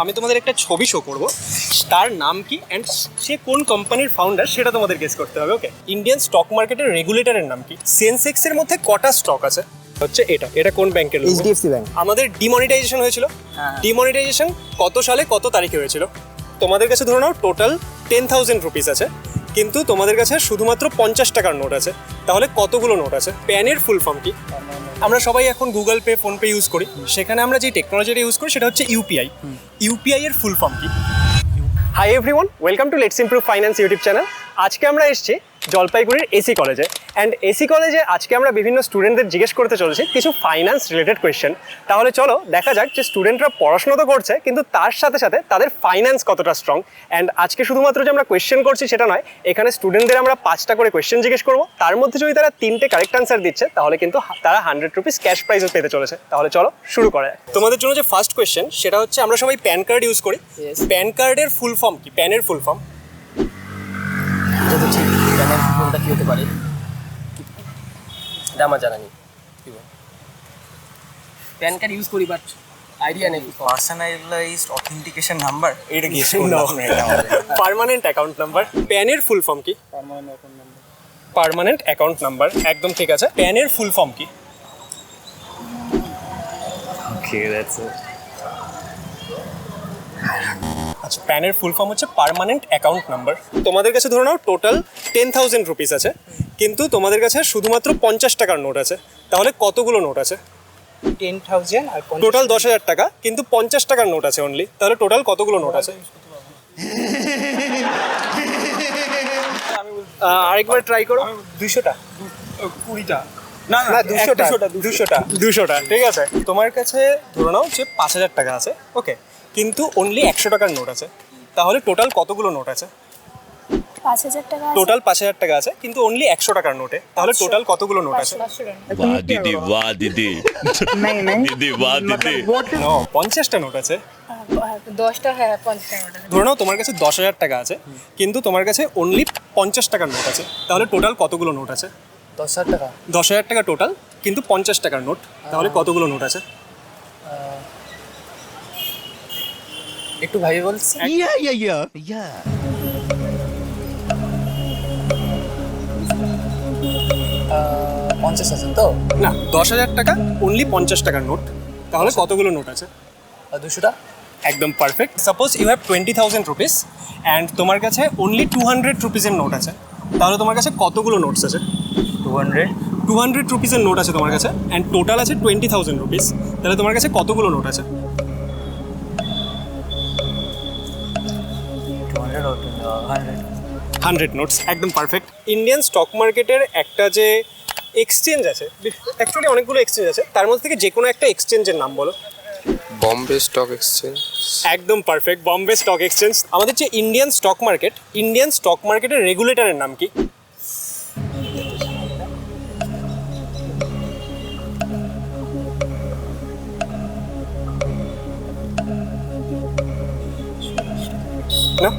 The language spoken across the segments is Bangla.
আমি তোমাদের একটা ছবি শো করব, তার নাম কি অ্যান্ড সে কোন কোম্পানির ফাউন্ডার সেটা তোমাদের গেস করতে হবে। ওকে, ইন্ডিয়ান স্টক মার্কেটের রেগুলেটরের নাম কি? সেন্সেক্স এর মধ্যে কটা স্টক আছে? হচ্ছে এটা কোন ব্যাংকের? HDFC bank. আমাদের ডিমনিটাইজেশন হয়েছিল, ডিমনিটাইজেশন কত সালে কত তারিখে হয়েছিল? তোমাদের কাছে ধরে নাও টোটাল 10,000 রুপিস আছে, কিন্তু তোমাদের কাছে শুধুমাত্র 50 টাকার নোট আছে, তাহলে কতগুলো নোট আছে? প্যানের ফুল ফর্ম কি? আমরা সবাই এখন গুগল পে, ফোনপে ইউজ করি, সেখানে আমরা যে টেকনোলজিটা ইউজ করি সেটা হচ্ছে ইউপিআই। ইউপিআই এর ফুল ফর্ম কি? Hi everyone, welcome to let's improve finance YouTube channel. আজকে আমরা এসেছি জলপাইগুড়ির এসি কলেজে, অ্যান্ড এসি কলেজে আজকে আমরা বিভিন্ন স্টুডেন্টদের জিজ্ঞেস করতে চলেছি কিছু ফাইন্যান্স রিলেটেড কোয়েশ্চেন। তাহলে চলো দেখা যাক যে স্টুডেন্টরা পড়াশোনা তো করছে, কিন্তু তার সাথে সাথে তাদের ফাইন্যান্স কতটা স্ট্রং। অ্যান্ড আজকে শুধুমাত্র যে আমরা কোয়েশ্চেন করছি সেটা নয়, এখানে স্টুডেন্টদের আমরা 5টা করে কোয়েশ্চেন জিজ্ঞেস করবো, তার মধ্যে যদি তারা 3টে কারেক্ট আনসার দিচ্ছে তাহলে কিন্তু তারা 100 রুপিস ক্যাশ প্রাইজও পেতে চলেছে। তাহলে চলো শুরু করা যাক। তোমাদের জন্য যে ফার্স্ট কোয়েশ্চেন সেটা হচ্ছে, আমরা সবাই প্যান কার্ড ইউজ করি, প্যান কার্ডের ফুল ফর্ম কি? প্যানের ফুল ফর্ম কোনটা কি হতে পারে এটা আমার জানা নেই। প্যান কার্ড ইউজ করি বাট আইডিয়া নেই। পার্সোনালাইজড অথেন্টিকেশন নাম্বার, এটা গেস করলাম। Permanent account number. প্যানের ফুল ফর্ম কি? পার্মানেন্ট অ্যাকাউন্ট নাম্বার, একদম ঠিক আছে। প্যানের ফুল ফর্ম কি? Okay that's it. আচ্ছা, প্যানের ফুল ফর্ম হচ্ছে পার্মানেন্ট অ্যাকাউন্ট নাম্বার। তোমাদের কাছে ধরে নাও টোটাল 10,000 রুপিস আছে, কিন্তু তোমাদের কাছে শুধুমাত্র 50 টাকার নোট আছে, তাহলে কতগুলো নোট আছে? 10,000 আর টোটাল 10,000 টাকা, কিন্তু 50 টাকার নোট আছে অনলি, তাহলে টোটাল কতগুলো নোট আছে? আরেকবার ট্রাই করো। 200টা 20টা না 200টা ঠিক আছে। তোমার কাছে ধরে নাও যে 5,000 টাকা আছে, ওকে, কিন্তু অনলি 100 টাকার নোট আছে, তাহলে টোটাল কতগুলো নোট আছে? 5,000 টাকা আছে। টোটাল 5,000 টাকা আছে, কিন্তু অনলি 100 টাকার নোটে, তাহলে টোটাল কতগুলো নোট আছে? 500 টাকা। वाह दीदी वाह दीदी दीदी वाह दीदी 50টা নোট আছে। 10টা, হ্যাঁ 50 টাকা নোট আছে। ধরে নাও তোমার কাছে 10,000 টাকা আছে, কিন্তু তোমার কাছে অনলি 50 টাকার নোট আছে, তাহলে টোটাল কতগুলো নোট আছে? 10,000 টাকা 10,000 টাকা টোটাল, কিন্তু 50 টাকার নোট, তাহলে কতগুলো নোট আছে? একটু ভাবি বলছি। या 50,000 তো না, 10,000 টাকা অনলি 50 টাকার নোট, তাহলে কতগুলো নোট আছে? 200টা। একদম perfect. Suppose you have 20,000 rupees and তোমার কাছে অনলি 200 রুপিসের নোট আছে, তাহলে তোমার কাছে কতগুলো নোটস আছে? 200 রুপিসের নোট আছে তোমার কাছে, অ্যান্ড টোটাল আছে 20,000 রুপিস, তাহলে তোমার কাছে কতগুলো নোট আছে? 100 নোটস, একদম পারফেক্ট। ইন্ডিয়ান স্টক মার্কেটের একটা যে এক্সচেঞ্জ আছে, অ্যাকচুয়ালি অনেকগুলো এক্সচেঞ্জ আছে, তার মধ্যে থেকে যে কোনো একটা এক্সচেঞ্জের নাম বলো। Bombay stock exchange. একদম পারফেক্ট, বম্বে স্টক এক্সচেঞ্জ। আমাদের যে ইন্ডিয়ান স্টক মার্কেটের রেগুলেটরের নাম কি? না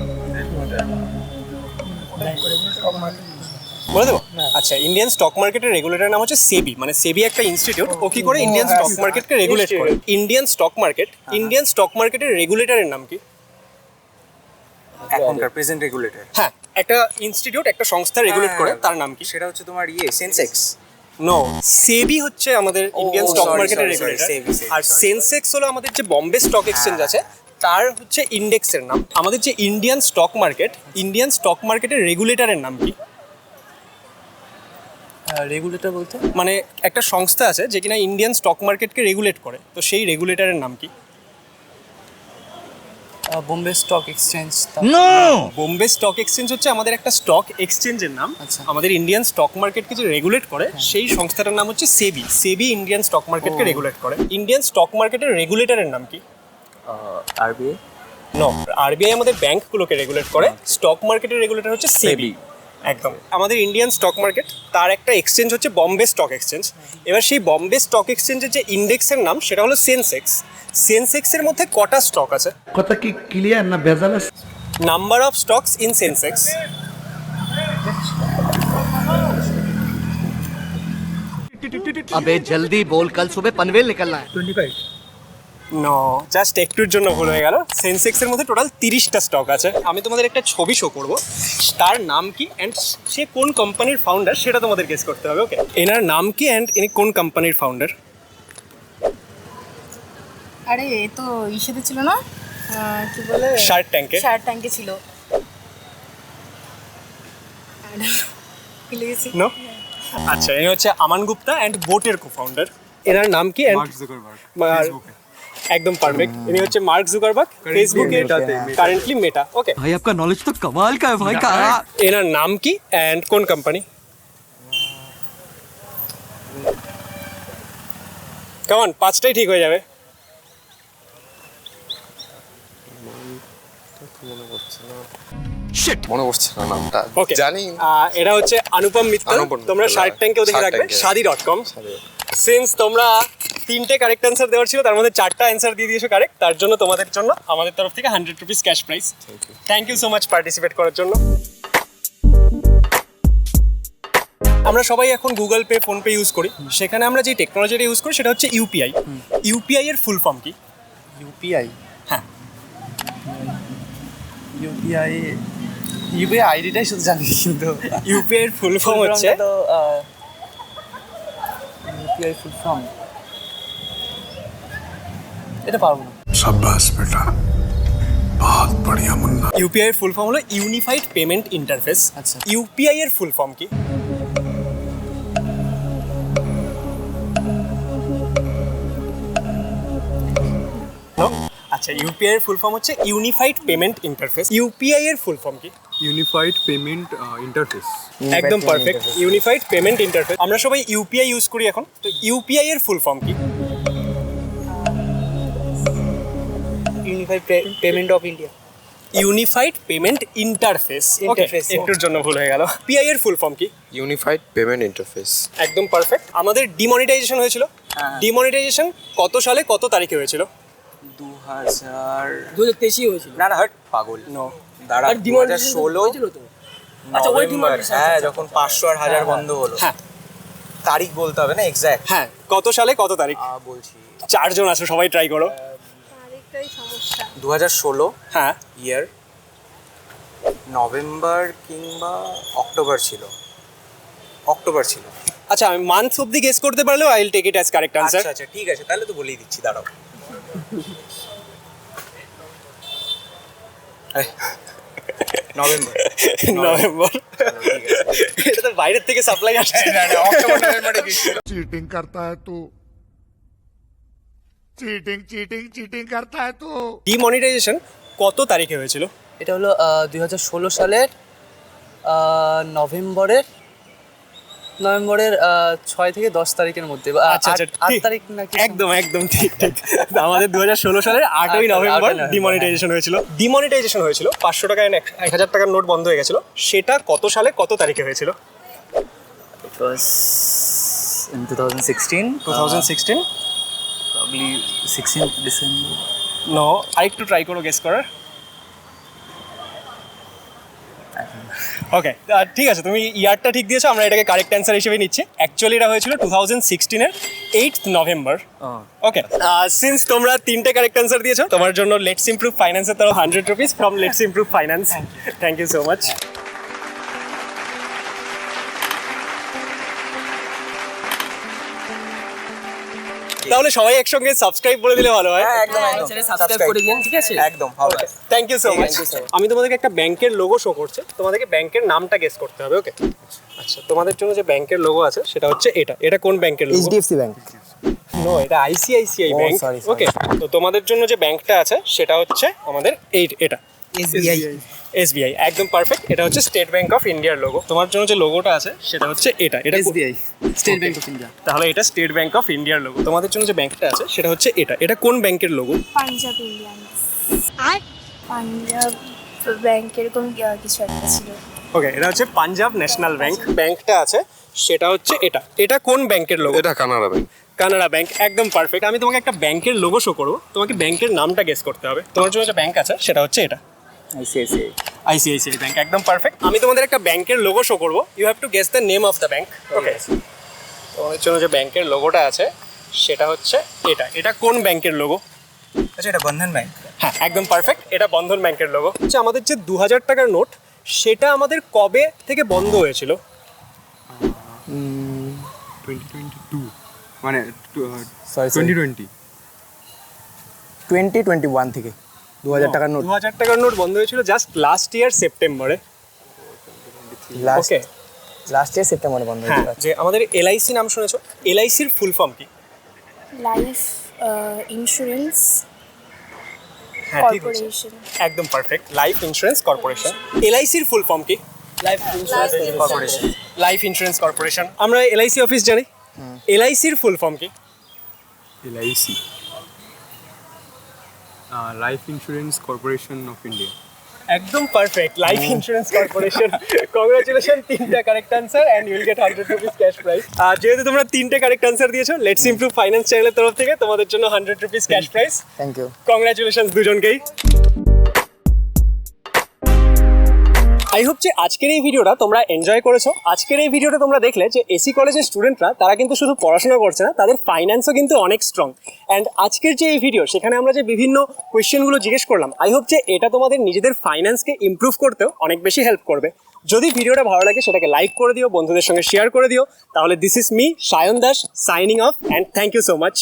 বলে দেবো? আচ্ছা, ইন্ডিয়ান স্টক মার্কেটের রেগুলেটরের নাম হচ্ছে সেবি, মানে সেবি একটা ইনস্টিটিউট, ও কি করে ইন্ডিয়ান স্টক মার্কেটকে রেগুলেট করে। ইন্ডিয়ান স্টক মার্কেটের রেগুলেটরের নাম কি? এখনকার প্রেজেন্ট রেগুলেটর। হ্যাঁ, একটা ইনস্টিটিউট, একটা সংস্থা রেগুলেট করে, তার নাম কি? সেটা হচ্ছে তোমার সেন্সেক্স। নো, সেবি হচ্ছে আমাদের ইন্ডিয়ান স্টক sorry, মার্কেটের sorry, রেগুলেটর, SEBI, আর সেন্সেক্স হলো আমাদের যে বম্বে স্টক এক্সচেঞ্জ আছে তার হচ্ছে ইন্ডেক্সের নাম। আমাদের যে ইন্ডিয়ান স্টক মার্কেটের রেগুলেটরের নাম কি? রেগুলেটর বলতে মানে একটা সংস্থা আছে যে কিনা ইন্ডিয়ান স্টক মার্কেটকে রেগুলেট করে, তো সেই রেগুলেটরের নাম কি? Bombay stock exchange. Bombay stock exchange হচ্ছে আমাদের একটা স্টক এক্সচেঞ্জের নাম। আচ্ছা। আমাদের ইন্ডিয়ান স্টক মার্কেটকে যে রেগুলেট করে সেই সংস্থাটার নাম হচ্ছে সেবি ইন্ডিয়ান স্টক মার্কেটকে রেগুলেট করে। ইন্ডিয়ান স্টক মার্কেটের রেগুলেটরের নাম কি? আরবিআই। নো, আরবিআই আমাদের ব্যাংকগুলোকে রেগুলেট করে, স্টক মার্কেটের রেগুলেটর হচ্ছে সেবি। একদম। আমাদের ইন্ডিয়ান স্টক মার্কেট, তার একটা এক্সচেঞ্জ হচ্ছে বম্বে স্টক এক্সচেঞ্জ। এবার সেই বম্বে স্টক এক্সচেঞ্জের যে ইন্ডেক্সের নাম সেটা হলো সেন্সেক্সের মধ্যে কটা স্টক আছে? কথা কি ক্লিয়ার না ভেজাল আছে? Number of stocks in Sensex. अबे जल्दी बोल, कल सुबह पनवेल निकलना है। 25। নো, জাস্ট একটুর জন্য ভুল হয়ে গেল। সেন্সেক্সের মধ্যে টোটাল 30টা স্টক আছে। আমি তোমাদের একটা ছবি শো করব, তার নাম কি অ্যান্ড সে কোন কোম্পানির ফাউন্ডার সেটা তোমাদের গেস করতে হবে। ওকে, এনার নাম কি অ্যান্ড ইনি কোন কোম্পানির ফাউন্ডার? আরে এ তো ইসেতে ছিল না, কি বলে, শার্ক ট্যাঙ্কে। শার্ক ট্যাঙ্কে ছিল। ভুলে গেছি। নো, আচ্ছা, ইনি হচ্ছে আমান গুপ্তা অ্যান্ড বোটের কো ফাউন্ডার। এনার নাম কি? একদম পারফেক্ট, ইনি হচ্ছে মার্ক জুকারবার্গ, ফেসবুকের কারেন্টলি মেটা। ওকে भाई आपका नॉलेज तो कमाल का है भाई का। এনার নাম কি অ্যান্ড কোন কোম্পানি? কেমন, 5টাই ঠিক হয়ে যাবে। মনে পড়ছে না নামটা। ওকে, জানি। এটা হচ্ছে অনুপম মিত্তল। অনুপম তোমরা মিত্তল, শার্ক ট্যাঙ্কেও দেখে Shark রাখবে, Tank-এ। শাদি.com। সিন্স তোমরা 3টে কারেক্ট অ্যান্সার দেওয়ার ছিল, তার মধ্যে 4টা অ্যান্সার দিয়ে দিয়েছো কারেক্ট, তার জন্য তোমাদের জন্য আমাদের তরফ থেকে 100 rupees cash prize. Thank you so much participate করার জন্য। আমরা সবাই এখন গুগল পে, ফোনপে ইউজ করি। সেখানে আমরা যে টেকনোলজিটা ইউজ করি সেটা হচ্ছে ইউপিআই। ইউপিআই এর ফুল ফর্ম কি? ইউপিআই। হ্যাঁ, ইউপিআই আইডিটাই শুধু জানি, কিন্তু ইউপিআই এর ফুল ফর্ম হচ্ছে ইউপিআই ফুল ফর্ম এটা পারবো না। शाबाश बेटा, बहुत बढ़िया मुन्ना। ইউপিআই এর ফুল ফর্ম হলো ইউনিফাইড পেমেন্ট ইন্টারফেস। আচ্ছা। ইউপিআই এর ফুল ফর্ম কি? No? আচ্ছা, ইউপিআই এর ফুল ফর্ম হচ্ছে ইউনিফাইড পেমেন্ট ইন্টারফেস। ইউপিআই এর ফুল ফর্ম কি? Unified payment interface. একদম পারফেক্ট, ইউনিফাইড পেমেন্ট ইন্টারফেস। আমরা সবাই ইউপিআই ইউজ করি এখন, তো ইউপিআই এর ফুল ফর্ম কি? Unified payment of India. Unified payment interface. Okay, Interface, একটুর জন্য ভুল হয়ে গেল। পিআই এর ফুল ফর্ম কি? Unified payment interface. একদম পারফেক্ট। আমাদের ডিমনিটাইজেশন হয়েছিল, ডিমনিটাইজেশন কত সালে কত তারিখে হয়েছিল? 2023 হয়েছিল। না না, হাট পাগল। নো, দাঁড়া, 2016 আচ্ছা, ওই নভেম্বর। হ্যাঁ, যখন 500 আর 1000 বন্ধ হলো। হ্যাঁ তারিখ বলতে হবে না এক্স্যাক্ট। হ্যাঁ, কত সালে কত তারিখ? বলছি 4জন আছো, সবাই ট্রাই করো। আরেকটাই সমস্যা। 2016 হ্যাঁ, ইয়ার নভেম্বর কিংবা অক্টোবর ছিল। অক্টোবর ছিল। আচ্ছা, আমি মান্থ অবধি গেস করতে পারলেও I will take it as correct আচ্ছা আনসার। আচ্ছা, ঠিক আছে, তাহলে তো বলেই দিচ্ছি, দাঁড়াও। নভেম্বর। নভেম্বর। এটা তো বাইরের থেকে সাপ্লাই আসছে। অক্টোবর নভেম্বরে গেছিল। चीटिंग करता है तू, चीटिंग चीटिंग चीटिंग करता है तू। ডিমনিটাইজেশন কত তারিখে হয়েছিল? এটা হলো 2016 সালের নভেম্বরের 6 থেকে 10 তারিখের মধ্যে, আচ্ছা আচ্ছা, 8 ঠিক। তারিখ নাকি। একদম একদম ঠিক ঠিক। আমাদের 2016 সালের 8ই নভেম্বর ডিমনিটাইজেশন হয়েছিল। ডিমনিটাইজেশন হয়েছিল 500 টাকা 1000 টাকার নোট বন্ধ হয়ে গেছিল। সেটা কত সালে কত তারিখে হয়েছিল? It was in 2016. 2016? Probably 16th December. No, আরেকটু ট্রাই করো গেস করার। ওকে, ঠিক আছে, তুমি ইয়ারটা ঠিক দিয়েছো, আমরা এটাকে কারেক্ট অ্যান্সার হিসেবে নিচ্ছি। অ্যাকচুয়ালি এটা হয়েছিল 2016 এর 8th নভেম্বর। ওকে, সিন্স তোমরা 3টে কারেক্ট অ্যান্সার দিয়েছো, তোমার জন্য লেটস ইমপ্রুভ ফাইন্যান্সের তরফ 100 rupees from let's improve finance. Thank you so much. তাহলে সবাই একসঙ্গে সাবস্ক্রাইব করে দিলে ভালো হয়। একদম একদম। সাবস্ক্রাইব করে দিন, ঠিক আছে? একদম হবে। Thank you so much. আমি তোমাদেরকে একটা ব্যাংকের লোগো শো করছে, তোমাদেরকে ব্যাংকের নামটা গেস করতে হবে। ওকে, আচ্ছা, তোমাদের জন্য যে ব্যাংকের লোগো আছে সেটা হচ্ছে এটা। এটা কোন ব্যাংকের লোগো? HDFC bank. নো, এটা আইসিআইসিআই ব্যাংক। sorry. ওকে, তো তোমাদের জন্য যে ব্যাংকটা আছে সেটা হচ্ছে আমাদের এটা এসবিআই। এসবিআই। একদম পারফেক্ট। এটা হচ্ছে স্টেট ব্যাংক অফ ইন্ডিয়ার লোগো। তোমার জন্য যে লোগোটা আছে সেটা হচ্ছে এটা SBI, state bank of India. তাহলে এটা স্টেট ব্যাংক অফ ইন্ডিয়ার লোগো। তোমাদের জন্য যে ব্যাংকটা আছে সেটা হচ্ছে এটা কোন ব্যাংকের লোগো? পাঞ্জাব ইন্ডিয়ান্স। আর পাঞ্জাব ব্যাংক এরকম কিছু একটা ছিল। ওকে, এটা হচ্ছে পাঞ্জাব ন্যাশনাল ব্যাংক। ব্যাংকটা আছে সেটা হচ্ছে এটা কোন ব্যাংকের লোগো? এটা কানাডা ব্যাংক। Canada bank. একদম পারফেক্ট। আমি তোমাকে একটা ব্যাংকের লোগো শো করবো, তোমাকে ব্যাংকের নামটা গেস করতে হবে। তোমার জন্য যে ব্যাংক আছে সেটা হচ্ছে এটা আইসিআইসিআই। ICICI bank. একদম পারফেক্ট। আমি তোমাদের একটা ব্যাংকের লোগো শো করবো, you have to guess the name of the bank. Okay, তোমাদের জন্য যে ব্যাংকের লোগোটা আছে সেটা হচ্ছে এটা কোন ব্যাংকের লোগো? আচ্ছা, এটা বন্ধন ব্যাংক। হ্যাঁ, একদম পারফেক্ট, এটা বন্ধন ব্যাংকের লোগো। আচ্ছা, আমাদের যে 2000 টাকার নোট সেটা আমাদের কবে থেকে বন্ধ হয়েছিল? 2022 মানে Sorry, 2020 2021 থেকে 2000 টাকার নোট 2000 টাকার নোট বন্ধ হয়েছিল জাস্ট লাস্ট ইয়ার সেপ্টেম্বরে। ওকে, লাস্ট ইয়ার সেপ্টেম্বরে বন্ধ হ্যাঁ, হয়েছিল। যে আমাদের এলআইসি নাম শুনেছো, এলআইসির ফুল ফর্ম কি? লাইফ ইন্স্যুরেন্স হ্যাঁ, ঠিক আছে, কর্পোরেশন। একদম পারফেক্ট, লাইফ ইন্স্যুরেন্স কর্পোরেশন। এলআইসির ফুল ফর্ম কি? Life insurance corporation. Life insurance corporation. আমরা এলআইসি অফিস জানি, এলআইসির ফুল ফর্ম কি? LIC life insurance corporation of India. একদম perfect, life insurance corporation. Congratulation, 3টা correct answer and you will get 100 rupees cash prize. যেহেতু তোমরা 3টে কারেক্ট আনসার দিয়েছো, লেটস ইমপ্রুভ ফাইন্যান্স চ্যানেলের তরফ থেকে তোমাদের জন্য 100 rupees cash prize. Thank you. Congratulation দুজনকেই। আই হোপ যে আজকের এই ভিডিওটা তোমরা এনজয় করেছো। আজকের এই ভিডিওটা তোমরা দেখলে যে এসি কলেজের স্টুডেন্টরা তারা কিন্তু শুধু পড়াশোনা করছে না, তাদের ফাইন্যান্সও কিন্তু অনেক স্ট্রং। অ্যান্ড আজকের যে এই ভিডিও, সেখানে আমরা যে বিভিন্ন কোয়েশ্চেনগুলো জিজ্ঞেস করলাম, আই হোপ যে এটা তোমাদের নিজেদের ফাইন্যান্সকে ইমপ্রুভ করতেও অনেক বেশি হেল্প করবে। যদি ভিডিওটা ভালো লাগে সেটাকে লাইক করে দিও, বন্ধুদের সঙ্গে শেয়ার করে দিও। তাহলে this is me Sayan Das signing off, and thank you so much.